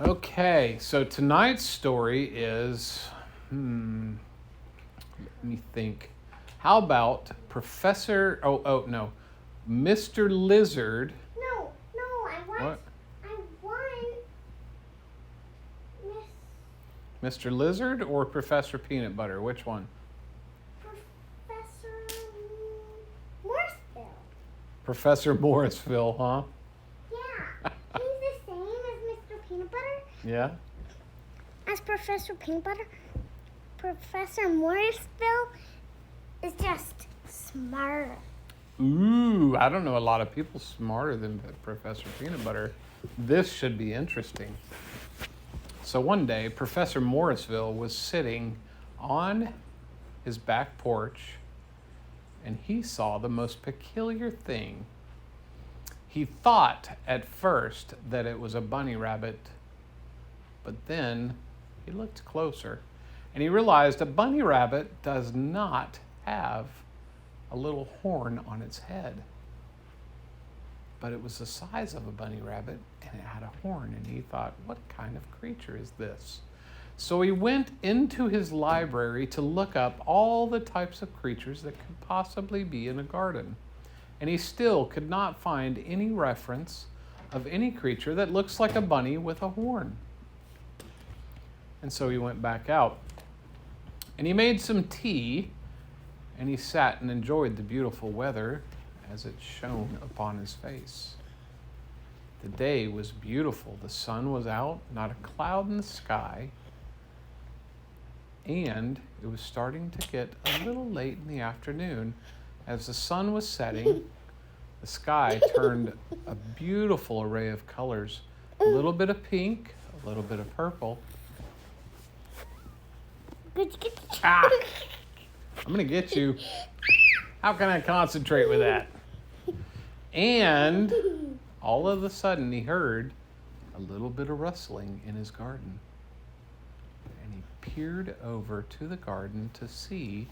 Okay, so tonight's story is, let me think. How about no, Mr. Lizard. No, I want. What? I want. Mr. Lizard or Professor Peanut Butter? Which one? Professor Morrisville. Professor Morrisville, huh? Yeah, he's the same as Mr. Peanut Butter. Yeah? As Professor Peanut Butter, Professor Morrisville is just smarter. Ooh, I don't know a lot of people smarter than Professor Peanut Butter. This should be interesting. So one day, Professor Morrisville was sitting on his back porch, and he saw the most peculiar thing. He thought at first that it was a bunny rabbit, but then he looked closer, and he realized a bunny rabbit does not have a little horn on its head. But it was the size of a bunny rabbit, and it had a horn, and he thought, what kind of creature is this? So he went into his library to look up all the types of creatures that could possibly be in a garden. And he still could not find any reference of any creature that looks like a bunny with a horn. And so he went back out. And he made some tea, and he sat and enjoyed the beautiful weather as it shone upon his face. The day was beautiful. The sun was out, not a cloud in the sky, and it was starting to get a little late in the afternoon. As the sun was setting, the sky turned a beautiful array of colors. A little bit of pink, a little bit of purple. Ah! I'm going to get you. How can I concentrate with that? And all of a sudden he heard a little bit of rustling in his garden. And he peered over to the garden to see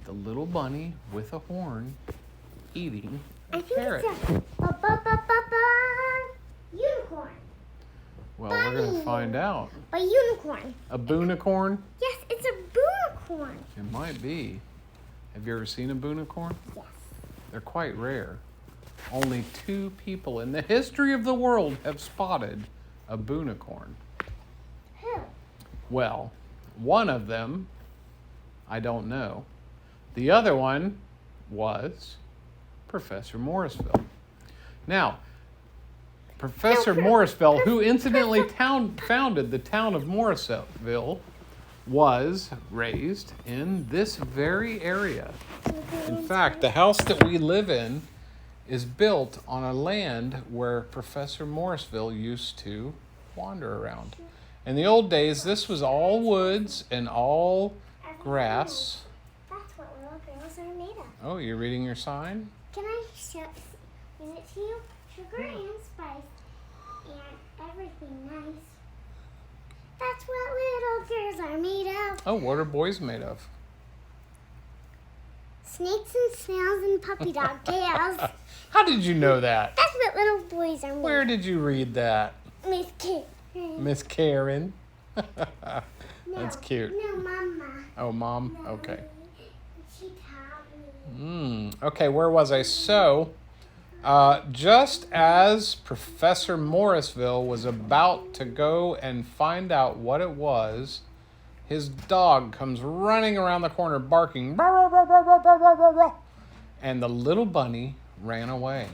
the little bunny with a horn eating a carrot. I think it's a unicorn. Well, we're going to find out. A unicorn. A Bunicorn? Yes, it's a Bunicorn. It might be. Have you ever seen a Bunicorn? Yes. They're quite rare. Only 2 people in the history of the world have spotted a Bunicorn. Who? Well, one of them, I don't know. The other one was Professor Morrisville. Now, Professor Morrisville, who incidentally founded the town of Morrisville, was raised in this very area. In fact, the house that we live in is built on a land where Professor Morrisville used to wander around. In the old days, this was all woods and all grass. That's what little girls are made of. Oh, you're reading your sign? Can I read it to you? Sugar and spice and everything nice. That's what little girls are made of. Oh, what are boys made of? Snakes and snails and puppy dog tails. How did you know that? That's what little boys are made Where of. did you read that? Miss Karen. Miss Karen. That's cute. No, Mama. Oh, Mom? No, Okay. She taught me. Okay, where was I? So, just as Professor Morrisville was about to go and find out what it was, his dog comes running around the corner barking, "Bah, bah, bah, bah, bah, bah, bah, bah," and the little bunny ran away.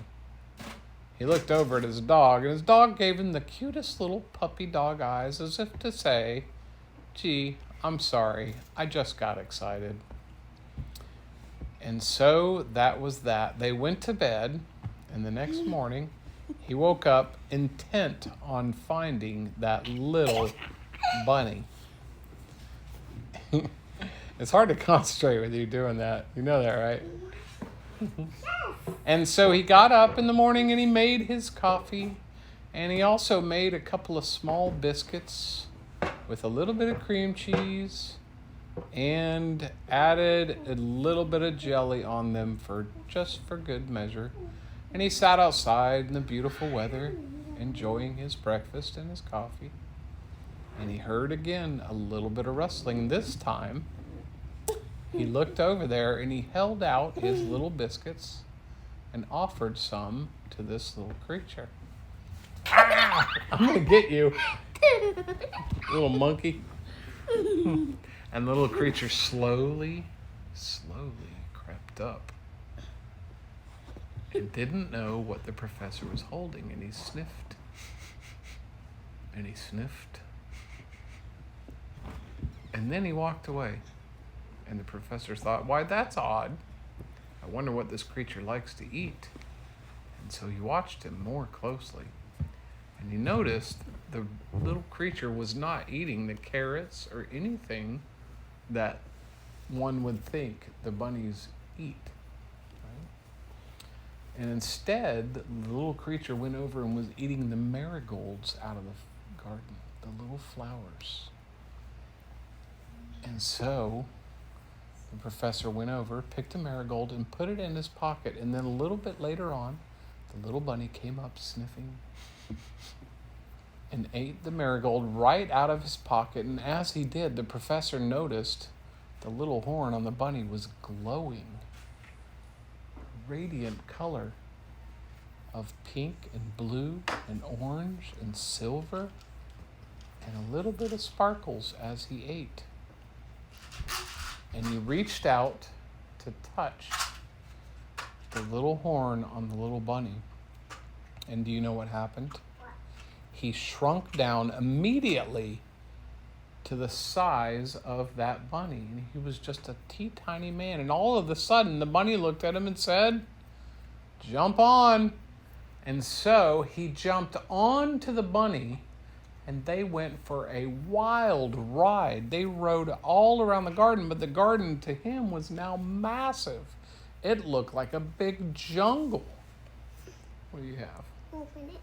He looked over at his dog, and his dog gave him the cutest little puppy dog eyes, as if to say, "Gee, I'm sorry, I just got excited." And so that was that. They went to bed, and the next morning, he woke up intent on finding that little bunny. It's hard to concentrate with you doing that. You know that, right? And so he got up in the morning and he made his coffee. And he also made a couple of small biscuits with a little bit of cream cheese and added a little bit of jelly on them for good measure. And he sat outside in the beautiful weather, enjoying his breakfast and his coffee. And he heard again a little bit of rustling. This time, he looked over there and he held out his little biscuits and offered some to this little creature. Ah! I'm going to get you, little monkey. And the little creature slowly crept up and didn't know what the professor was holding. And he sniffed. And he sniffed. And then he walked away. And the professor thought, why, that's odd. I wonder what this creature likes to eat. And so he watched him more closely. And he noticed the little creature was not eating the carrots or anything that one would think the bunnies eat. Right? And instead, the little creature went over and was eating the marigolds out of the garden, the little flowers. And so the professor went over, picked a marigold, and put it in his pocket. And then a little bit later on, the little bunny came up sniffing and ate the marigold right out of his pocket. And as he did, the professor noticed the little horn on the bunny was glowing, radiant color of pink and blue and orange and silver and a little bit of sparkles as he ate. And he reached out to touch the little horn on the little bunny. And do you know what happened? He shrunk down immediately to the size of that bunny. And he was just a teeny man. And all of a sudden, the bunny looked at him and said, jump on. And so he jumped on to the bunny, and they went for a wild ride. They rode all around the garden, but the garden to him was now massive. It looked like a big jungle. What do you have? Open it.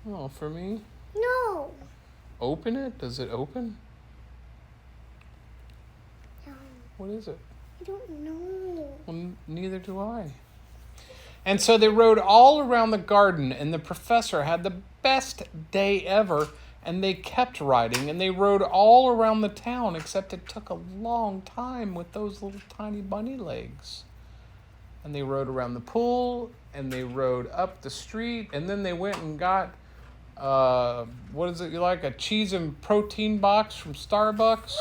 Oh, for me? No. Open it? Does it open? No. What is it? I don't know. Well, neither do I. And so they rode all around the garden, and the professor had the best day ever, and they kept riding, and they rode all around the town, except it took a long time with those little tiny bunny legs. And they rode around the pool, and they rode up the street, and then they went and got, what is it you like, a cheese and protein box from Starbucks?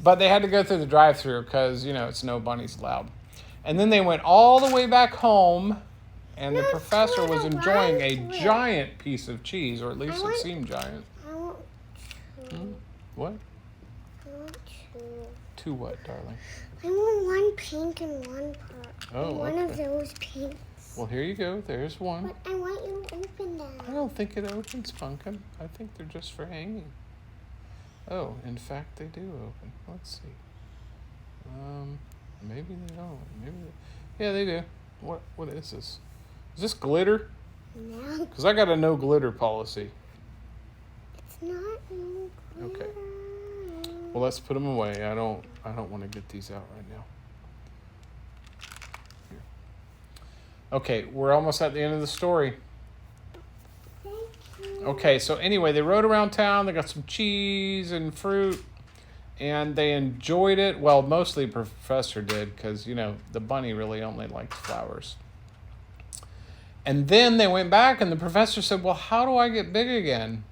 But they had to go through the drive-thru because, it's no bunnies allowed. And then they went all the way back home, and the professor was enjoying a giant piece of cheese, or at least it seemed giant. I want two. What? I want two. Two what, darling? I want one pink and one purple. Oh, One of okay. those pinks. Well, here you go. There's one. But I want you to open them. I don't think it opens, Pumpkin. I think they're just for hanging. Oh, in fact, they do open. Let's see. Maybe they don't. Yeah, they do. What is this? Is this glitter? No, Because I got a no glitter policy. it's not no glitter. Okay. Well, let's put them away. I don't want to get these out right now. Here. Okay, we're almost at the end of the story. Thank you. Okay, so anyway, they rode around town. They got some cheese and fruit, and they enjoyed it. Well, mostly Professor did, because, the bunny really only likes flowers. And then they went back, and the professor said, well, how do I get big again?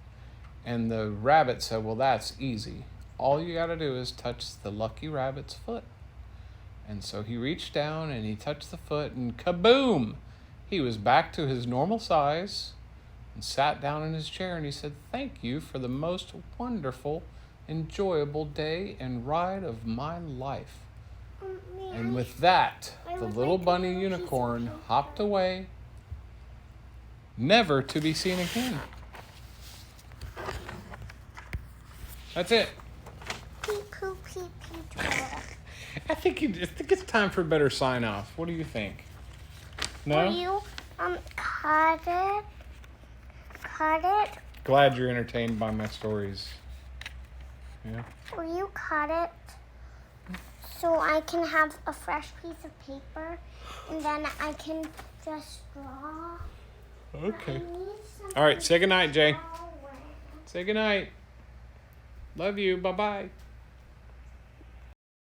And the rabbit said, well, that's easy. All you got to do is touch the lucky rabbit's foot. And so he reached down, and he touched the foot, and kaboom! He was back to his normal size and sat down in his chair, and he said, thank you for the most wonderful, enjoyable day and ride of my life. And with that, the little bunny unicorn hopped away, never to be seen again. That's it. I think it's time for a better sign off. What do you think? No? Will you cut it? Glad you're entertained by my stories. Yeah. Will you cut it so I can have a fresh piece of paper and then I can just draw? Okay. I need some All right, say goodnight, Jay. flowers. Say goodnight. Love you. Bye-bye.